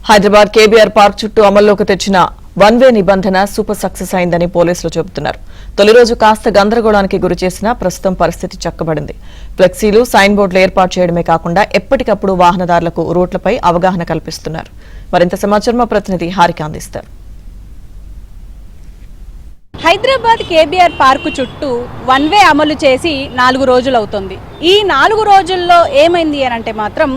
Hyderabad KBR park చుట్టూ అమల్లోకి తెచ్చిన వన్ వే నిబంధన సూపర్ సక్సెస్ అయిందని పోలీసులు చెబుతున్నారు. తొలి రోజు కాస్త గందరగోళానికి గురిచేసినా ప్రస్తుతం పరిస్థితి చక్కబడింది. ఫ్లెక్సీలు, సైన్ బోర్డులు ఏర్పాటు చేయడమే కాకుండా ఎప్పటికప్పుడు వాహనదారులకు రూట్లపై అవగాహన కల్పిస్తున్నారు. మరింత సమాచారం మా ప్రతినిధి హారిక అందిస్తారు. హైదరాబాద్ కేబీఆర్ పార్కు చుట్టూ వన్ వే అమలు చేసి 4 రోజులు అవుతుంది. ఈ 4 రోజుల్లో ఏమైంది అంటే మాత్రం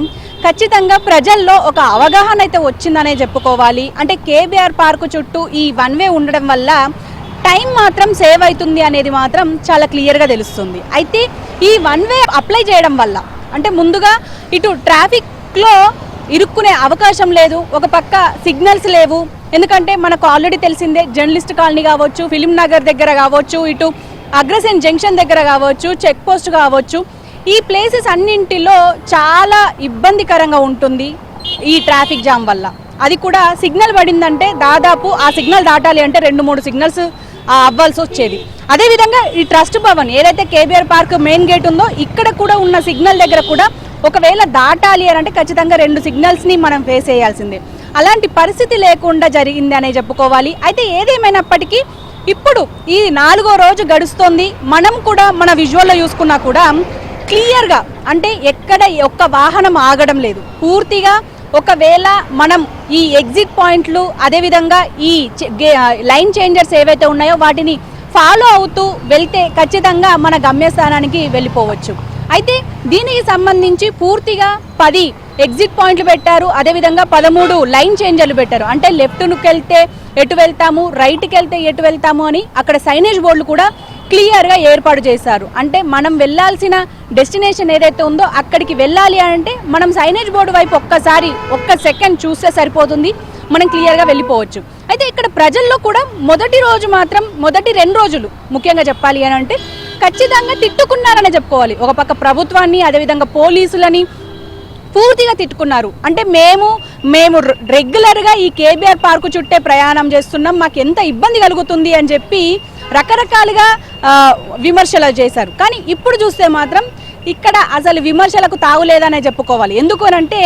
ఖచ్చితంగా ప్రజల్లో ఒక అవగాహన అయితే వచ్చిందనే చెప్పుకోవాలి. అంటే కేబీఆర్ పార్కు చుట్టూ ఈ వన్ వే ఉండడం వల్ల టైం మాత్రం సేవ్ అవుతుంది అనేది మాత్రం చాలా క్లియర్గా తెలుస్తుంది. అయితే ఈ వన్ వే అప్లై చేయడం వల్ల అంటే ముందుగా ఇటు ట్రాఫిక్లో ఇరుక్కునే అవకాశం లేదు, ఒక పక్క సిగ్నల్స్ లేవు. ఎందుకంటే మనకు ఆల్రెడీ తెలిసిందే, జర్నలిస్ట్ కాలనీ కావచ్చు, ఫిలిం నగర్ దగ్గర కావచ్చు, ఇటు అగ్రసేన్ జంక్షన్ దగ్గర కావచ్చు, చెక్ పోస్ట్ కావచ్చు, ఈ ప్లేసెస్ అన్నింటిలో చాలా ఇబ్బందికరంగా ఉంటుంది ఈ ట్రాఫిక్ జామ్ వల్ల. అది కూడా సిగ్నల్ పడిందంటే దాదాపు ఆ సిగ్నల్ దాటాలి అంటే 2-3 సిగ్నల్స్ అవ్వాల్సి వచ్చేది. అదేవిధంగా ఈ ట్రస్ట్ భవన్ ఏదైతే కేబీఆర్ పార్క్ మెయిన్ గేట్ ఉందో ఇక్కడ కూడా ఉన్న సిగ్నల్ దగ్గర కూడా ఒకవేళ దాటాలి అని అంటే ఖచ్చితంగా 2 సిగ్నల్స్ని మనం ఫేస్ చేయాల్సిందే. అలాంటి పరిస్థితి లేకుండా జరిగింది అనే చెప్పుకోవాలి. అయితే ఏదేమైనప్పటికీ ఇప్పుడు ఈ 4వ రోజు గడుస్తోంది. మనం కూడా మన విజువల్లో చూసుకున్నా కూడా క్లియర్గా అంటే ఎక్కడ ఒక్క వాహనం ఆగడం లేదు. పూర్తిగా ఒకవేళ మనం ఈ ఎగ్జిట్ పాయింట్లు అదేవిధంగా ఈ లైన్ చేంజర్స్ ఏవైతే ఉన్నాయో వాటిని ఫాలో అవుతూ వెళ్తే ఖచ్చితంగా మన గమ్యస్థానానికి వెళ్ళిపోవచ్చు. అయితే దీనికి సంబంధించి పూర్తిగా 10 ఎగ్జిట్ పాయింట్లు పెట్టారు, అదేవిధంగా 13 లైన్ చేంజర్లు పెట్టారు. అంటే లెఫ్ట్కి వెళ్తే ఎటు వెళ్తాము, రైట్కి వెళ్తే ఎటు వెళ్తాము అని అక్కడ సైనేజ్ బోర్డులు కూడా క్లియర్గా ఏర్పాటు చేశారు. అంటే మనం వెళ్ళాల్సిన డెస్టినేషన్ ఏదైతే ఉందో అక్కడికి వెళ్ళాలి అంటే మనం సైనేజ్ బోర్డు వైపు ఒక్క సెకండ్ చూస్తే సరిపోతుంది, మనం క్లియర్గా వెళ్ళిపోవచ్చు. అయితే ఇక్కడ ప్రజల్లో కూడా మొదటి 2 రోజులు ముఖ్యంగా చెప్పాలి అని అంటే ఖచ్చితంగా తిట్టుకున్నారనే చెప్పుకోవాలి. ఒక పక్క ప్రభుత్వాన్ని అదేవిధంగా పోలీసులని పూర్తిగా తిట్టుకున్నారు. అంటే మేము రెగ్యులర్గా ఈ కేబీఆర్ పార్కు చుట్టే ప్రయాణం చేస్తున్నాం, మాకు ఎంత ఇబ్బంది కలుగుతుంది అని చెప్పి రకరకాలుగా విమర్శలు చేశారు. కానీ ఇప్పుడు చూస్తే మాత్రం ఇక్కడ అసలు విమర్శలకు తాగులేదనే చెప్పుకోవాలి. ఎందుకు అంటే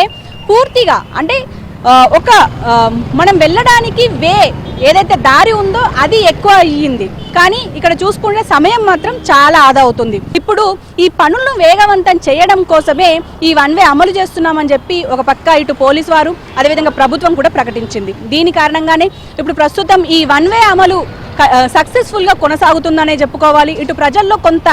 పూర్తిగా అంటే మనం వెళ్ళడానికి ఏదైతే దారి ఉందో అది ఎక్కువ అయ్యింది, కానీ ఇక్కడ చూసుకుంటే సమయం మాత్రం చాలా ఆదా అవుతుంది. ఇప్పుడు ఈ పనులను వేగవంతం చేయడం కోసమే ఈ వన్ వే అమలు చేస్తున్నామని చెప్పి ఒక పక్క ఇటు పోలీసు వారు అదేవిధంగా ప్రభుత్వం కూడా ప్రకటించింది. దీని కారణంగానే ఇప్పుడు ప్రస్తుతం ఈ వన్ వే అమలు సక్సెస్ఫుల్గా కొనసాగుతుందనే చెప్పుకోవాలి. ఇటు ప్రజల్లో కొంత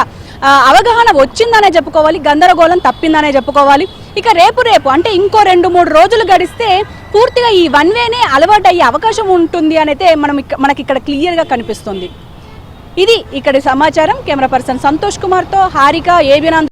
అవగాహన వచ్చిందనే చెప్పుకోవాలి, గందరగోళం తప్పిందనే చెప్పుకోవాలి. ఇక రేపు అంటే ఇంకో 2-3 రోజులు గడిస్తే పూర్తిగా ఈ వన్ వేనే అలవాటు అయ్యే అవకాశం ఉంటుంది అనేది మనకి ఇక్కడ క్లియర్గా కనిపిస్తుంది. ఇది ఇక్కడి సమాచారం. కెమెరా పర్సన్ సంతోష్ కుమార్తో హారిక, ఏబినాన్.